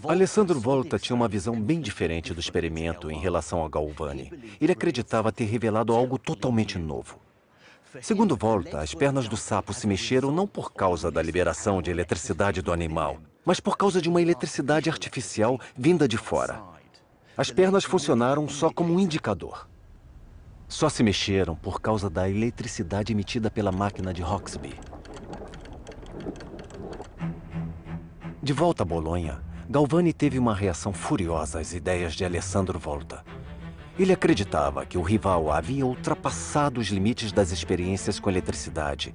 Alessandro Volta tinha uma visão bem diferente do experimento em relação a Galvani. Ele acreditava ter revelado algo totalmente novo. Segundo Volta, as pernas do sapo se mexeram não por causa da liberação de eletricidade do animal, mas por causa de uma eletricidade artificial vinda de fora. As pernas funcionaram só como um indicador. Só se mexeram por causa da eletricidade emitida pela máquina de Hauksbee. De volta a Bolonha, Galvani teve uma reação furiosa às ideias de Alessandro Volta. Ele acreditava que o rival havia ultrapassado os limites das experiências com eletricidade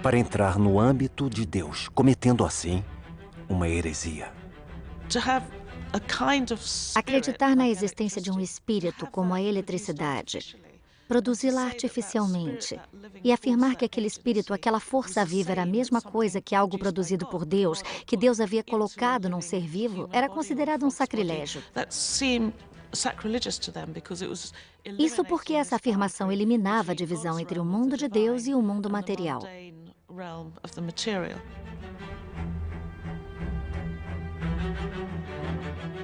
para entrar no âmbito de Deus, cometendo assim uma heresia. Acreditar na existência de um espírito como a eletricidade, produzi-la artificialmente e afirmar que aquele espírito, aquela força viva era a mesma coisa que algo produzido por Deus, que Deus havia colocado num ser vivo, era considerado um sacrilégio. Isso porque essa afirmação eliminava a divisão entre o mundo de Deus e o mundo material.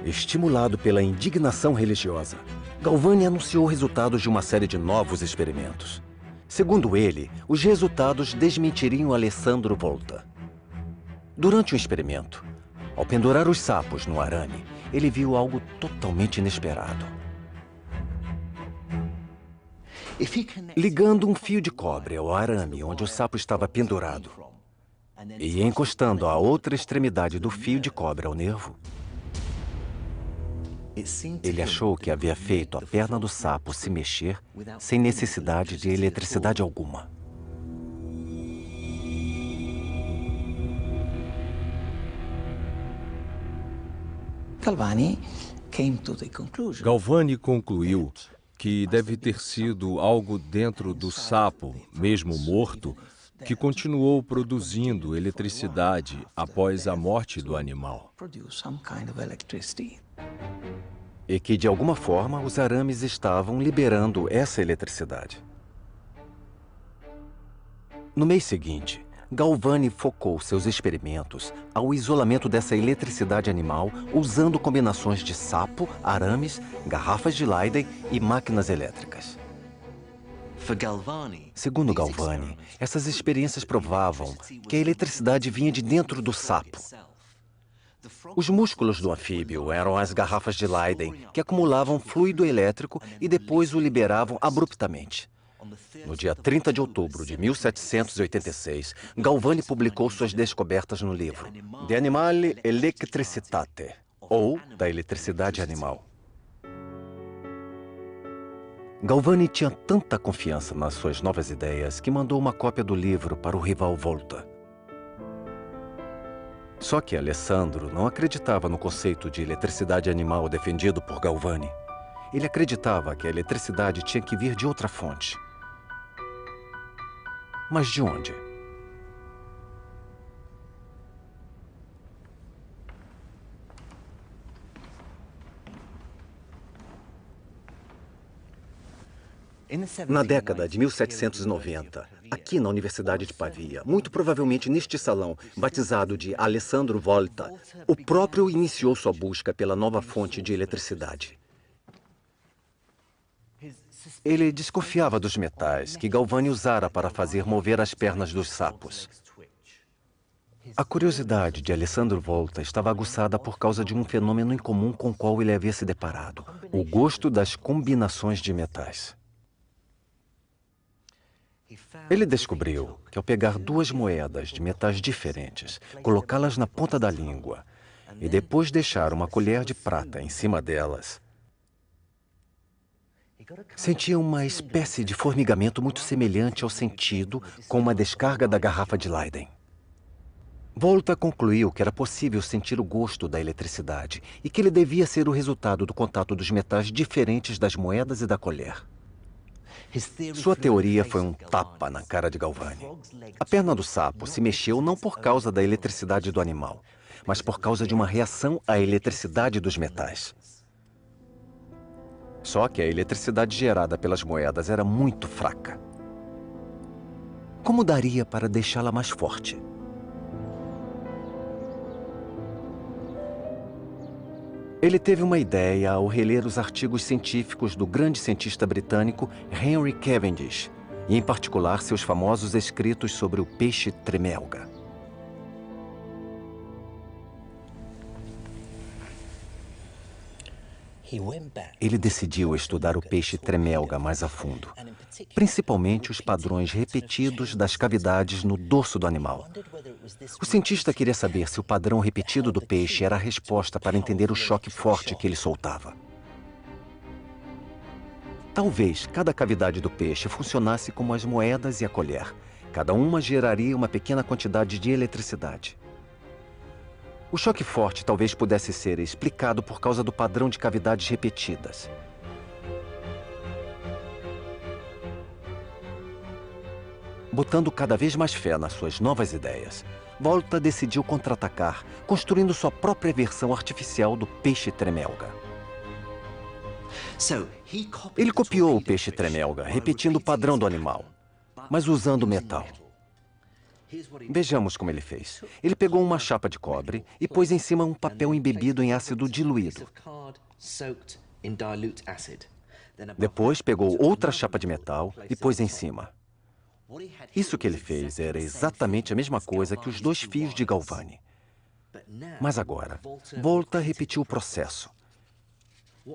Estimulado pela indignação religiosa, Galvani anunciou resultados de uma série de novos experimentos. Segundo ele, os resultados desmentiriam Alessandro Volta. Durante um experimento, ao pendurar os sapos no arame, ele viu algo totalmente inesperado. Ligando um fio de cobre ao arame onde o sapo estava pendurado e encostando a outra extremidade do fio de cobre ao nervo, ele achou que havia feito a perna do sapo se mexer sem necessidade de eletricidade alguma. Galvani concluiu que deve ter sido algo dentro do sapo, mesmo morto, que continuou produzindo eletricidade após a morte do animal. E que, de alguma forma, os arames estavam liberando essa eletricidade. No mês seguinte, Galvani focou seus experimentos ao isolamento dessa eletricidade animal usando combinações de sapo, arames, garrafas de Leyden e máquinas elétricas. Segundo Galvani, essas experiências provavam que a eletricidade vinha de dentro do sapo. Os músculos do anfíbio eram as garrafas de Leyden, que acumulavam fluido elétrico e depois o liberavam abruptamente. No dia 30 de outubro de 1786, Galvani publicou suas descobertas no livro De Animale Electricitate, ou Da Eletricidade Animal. Galvani tinha tanta confiança nas suas novas ideias que mandou uma cópia do livro para o rival Volta. Só que Alessandro não acreditava no conceito de eletricidade animal defendido por Galvani. Ele acreditava que a eletricidade tinha que vir de outra fonte. Mas de onde? Na década de 1790, aqui na Universidade de Pavia, muito provavelmente neste salão, batizado de Alessandro Volta, o próprio iniciou sua busca pela nova fonte de eletricidade. Ele desconfiava dos metais que Galvani usara para fazer mover as pernas dos sapos. A curiosidade de Alessandro Volta estava aguçada por causa de um fenômeno incomum com o qual ele havia se deparado: o gosto das combinações de metais. Ele descobriu que ao pegar duas moedas de metais diferentes, colocá-las na ponta da língua e depois deixar uma colher de prata em cima delas, sentia uma espécie de formigamento muito semelhante ao sentido com uma descarga da garrafa de Leyden. Volta concluiu que era possível sentir o gosto da eletricidade e que ele devia ser o resultado do contato dos metais diferentes das moedas e da colher. Sua teoria foi um tapa na cara de Galvani. A perna do sapo se mexeu não por causa da eletricidade do animal, mas por causa de uma reação à eletricidade dos metais. Só que a eletricidade gerada pelas moedas era muito fraca. Como daria para deixá-la mais forte? Ele teve uma ideia ao reler os artigos científicos do grande cientista britânico Henry Cavendish, e em particular seus famosos escritos sobre o peixe tremelga. Ele decidiu estudar o peixe tremelga mais a fundo, principalmente os padrões repetidos das cavidades no dorso do animal. O cientista queria saber se o padrão repetido do peixe era a resposta para entender o choque forte que ele soltava. Talvez cada cavidade do peixe funcionasse como as moedas e a colher. Cada uma geraria uma pequena quantidade de eletricidade. O choque forte talvez pudesse ser explicado por causa do padrão de cavidades repetidas. Botando cada vez mais fé nas suas novas ideias, Volta decidiu contra-atacar, construindo sua própria versão artificial do peixe tremelga. Ele copiou o peixe tremelga, repetindo o padrão do animal, mas usando metal. Vejamos como ele fez. Ele pegou uma chapa de cobre e pôs em cima um papel embebido em ácido diluído. Depois pegou outra chapa de metal e pôs em cima. Isso que ele fez era exatamente a mesma coisa que os dois fios de Galvani. Mas agora, Volta repetiu o processo.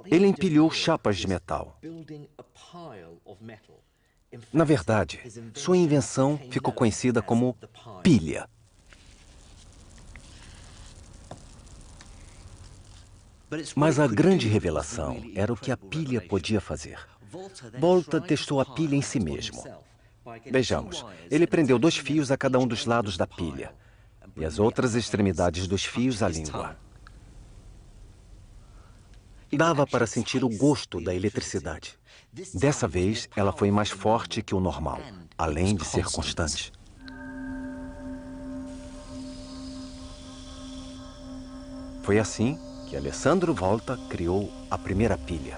Ele empilhou chapas de metal. Na verdade, sua invenção ficou conhecida como pilha. Mas a grande revelação era o que a pilha podia fazer. Volta testou a pilha em si mesmo. Vejamos, ele prendeu 2 fios a cada um dos lados da pilha e as outras extremidades dos fios à língua. Dava para sentir o gosto da eletricidade. Dessa vez, ela foi mais forte que o normal, além de ser constante. Foi assim que Alessandro Volta criou a primeira pilha.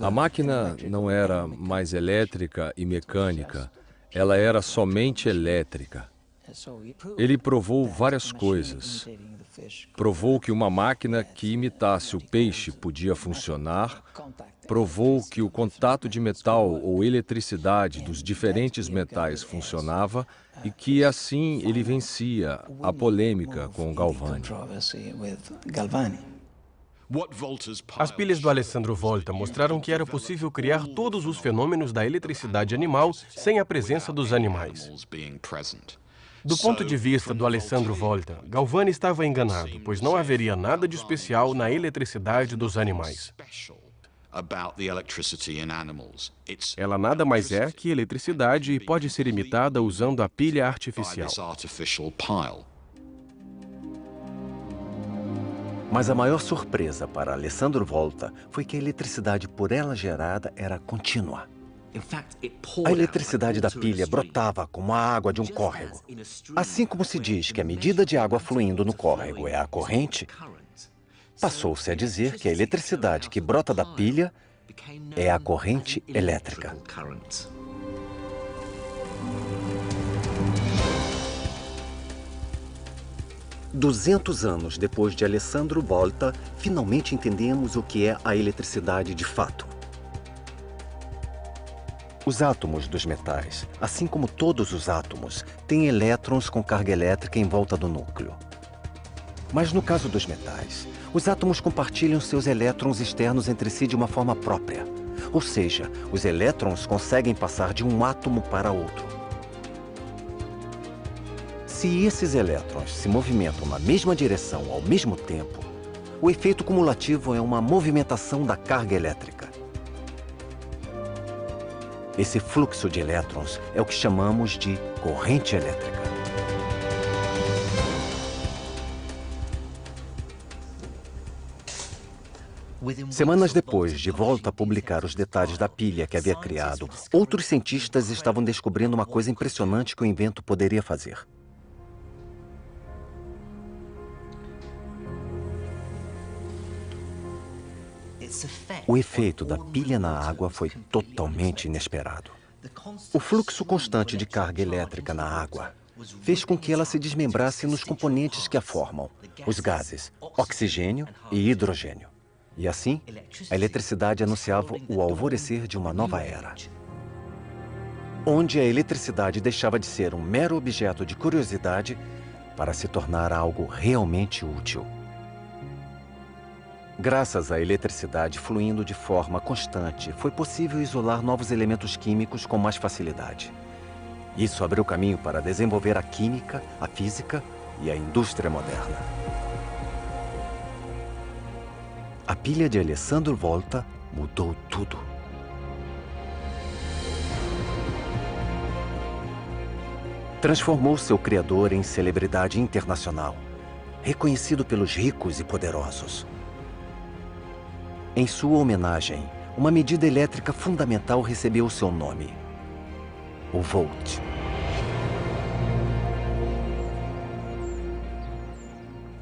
A máquina não era mais elétrica e mecânica, Ela era somente elétrica. Ele provou várias coisas. Provou que uma máquina que imitasse o peixe podia funcionar. Provou que o contato de metal ou eletricidade dos diferentes metais funcionava e que, assim, ele vencia a polêmica com Galvani. As pilhas do Alessandro Volta mostraram que era possível criar todos os fenômenos da eletricidade animal sem a presença dos animais. Do ponto de vista do Alessandro Volta, Galvani estava enganado, pois não haveria nada de especial na eletricidade dos animais. Ela nada mais é que eletricidade e pode ser imitada usando a pilha artificial. Mas a maior surpresa para Alessandro Volta foi que a eletricidade por ela gerada era contínua. A eletricidade da pilha brotava como a água de um córrego. Assim como se diz que a medida de água fluindo no córrego é a corrente, passou-se a dizer que a eletricidade que brota da pilha é a corrente elétrica. "200 anos depois de Alessandro Volta, finalmente entendemos o que é a eletricidade de fato. Os átomos dos metais, assim como todos os átomos, têm elétrons com carga elétrica em volta do núcleo. Mas no caso dos metais, os átomos compartilham seus elétrons externos entre si de uma forma própria. Ou seja, os elétrons conseguem passar de um átomo para outro. Se esses elétrons se movimentam na mesma direção ao mesmo tempo, o efeito cumulativo é uma movimentação da carga elétrica. Esse fluxo de elétrons é o que chamamos de corrente elétrica. Semanas depois de Volta a publicar os detalhes da pilha que havia criado, outros cientistas estavam descobrindo uma coisa impressionante que o invento poderia fazer. O efeito da pilha na água foi totalmente inesperado. O fluxo constante de carga elétrica na água fez com que ela se desmembrasse nos componentes que a formam, os gases oxigênio e hidrogênio. E assim, a eletricidade anunciava o alvorecer de uma nova era, onde a eletricidade deixava de ser um mero objeto de curiosidade para se tornar algo realmente útil. Graças à eletricidade fluindo de forma constante, foi possível isolar novos elementos químicos com mais facilidade. Isso abriu caminho para desenvolver a química, a física e a indústria moderna. A pilha de Alessandro Volta mudou tudo. Transformou seu criador em celebridade internacional, reconhecido pelos ricos e poderosos. Em sua homenagem, uma medida elétrica fundamental recebeu seu nome: o Volt.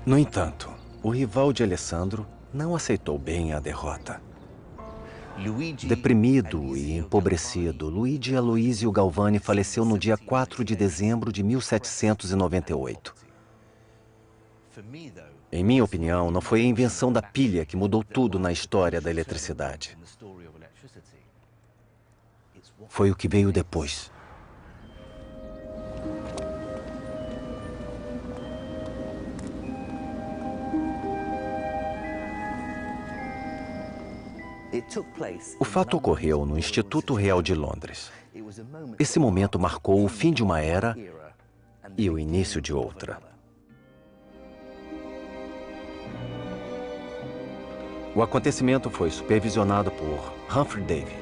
No entanto, o rival de Alessandro não aceitou bem a derrota. Deprimido e empobrecido, Luigi Aloisio Galvani faleceu no dia 4 de dezembro de 1798. Em minha opinião, não foi a invenção da pilha que mudou tudo na história da eletricidade. Foi o que veio depois. O fato ocorreu no Instituto Real de Londres. Esse momento marcou o fim de uma era e o início de outra. O acontecimento foi supervisionado por Humphrey Davy.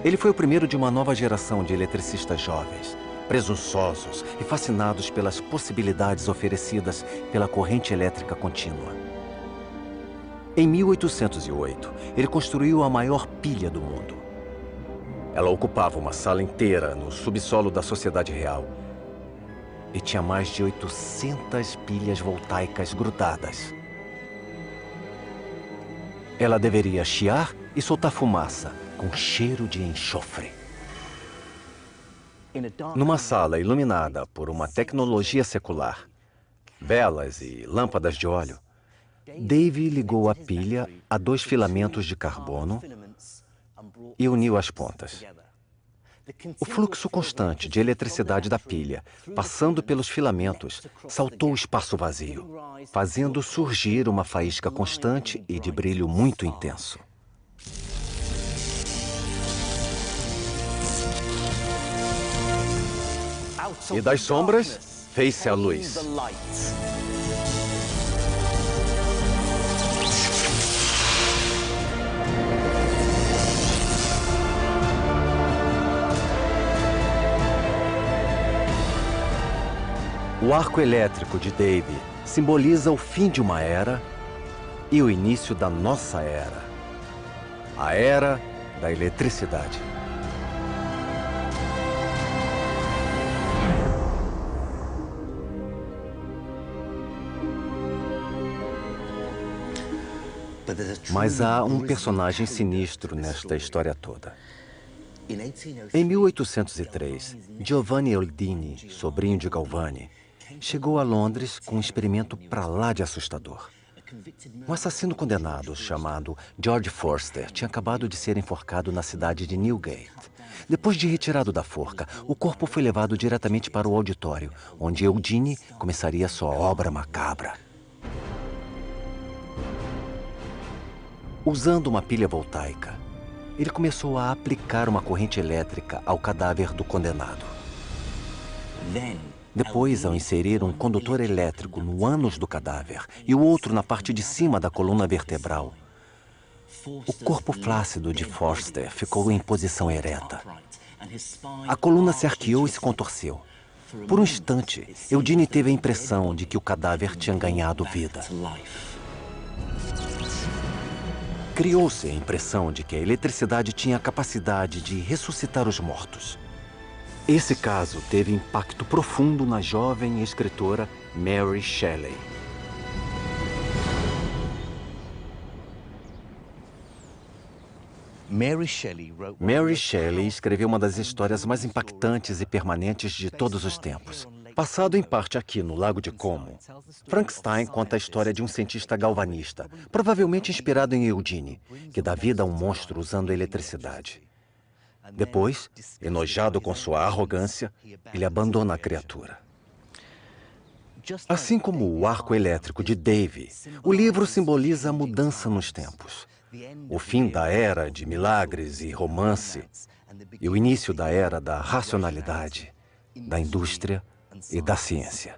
Ele foi o primeiro de uma nova geração de eletricistas jovens, presunçosos e fascinados pelas possibilidades oferecidas pela corrente elétrica contínua. Em 1808, ele construiu a maior pilha do mundo. Ela ocupava uma sala inteira no subsolo da Sociedade Real e tinha mais de 800 pilhas voltaicas grudadas. Ela deveria chiar e soltar fumaça com cheiro de enxofre. Numa sala iluminada por uma tecnologia secular, velas e lâmpadas de óleo, Dave ligou a pilha a 2 filamentos de carbono e uniu as pontas. O fluxo constante de eletricidade da pilha, passando pelos filamentos, saltou o espaço vazio, fazendo surgir uma faísca constante e de brilho muito intenso. E das sombras, fez-se a luz. O arco elétrico de Dave simboliza o fim de uma era e o início da nossa era. A era da eletricidade. Mas há um personagem sinistro nesta história toda. Em 1803, Giovanni Oldini, sobrinho de Galvani, chegou a Londres com um experimento pra lá de assustador. Um assassino condenado chamado George Forster tinha acabado de ser enforcado na cidade de Newgate. Depois de retirado da forca, o corpo foi levado diretamente para o auditório, onde Oldini começaria sua obra macabra. Usando uma pilha voltaica, ele começou a aplicar uma corrente elétrica ao cadáver do condenado. Depois, ao inserir um condutor elétrico no ânus do cadáver e o outro na parte de cima da coluna vertebral, o corpo flácido de Forster ficou em posição ereta. A coluna se arqueou e se contorceu. Por um instante, Oldini teve a impressão de que o cadáver tinha ganhado vida. Criou-se a impressão de que a eletricidade tinha a capacidade de ressuscitar os mortos. Esse caso teve impacto profundo na jovem escritora Mary Shelley. Mary Shelley escreveu uma das histórias mais impactantes e permanentes de todos os tempos. Passado em parte aqui no Lago de Como, Frankenstein conta a história de um cientista galvanista, provavelmente inspirado em Eugene, que dá vida a um monstro usando a eletricidade. Depois, enojado com sua arrogância, ele abandona a criatura. Assim como o arco elétrico de Dave, o livro simboliza a mudança nos tempos. O fim da era de milagres e romance e o início da era da racionalidade, da indústria e da ciência.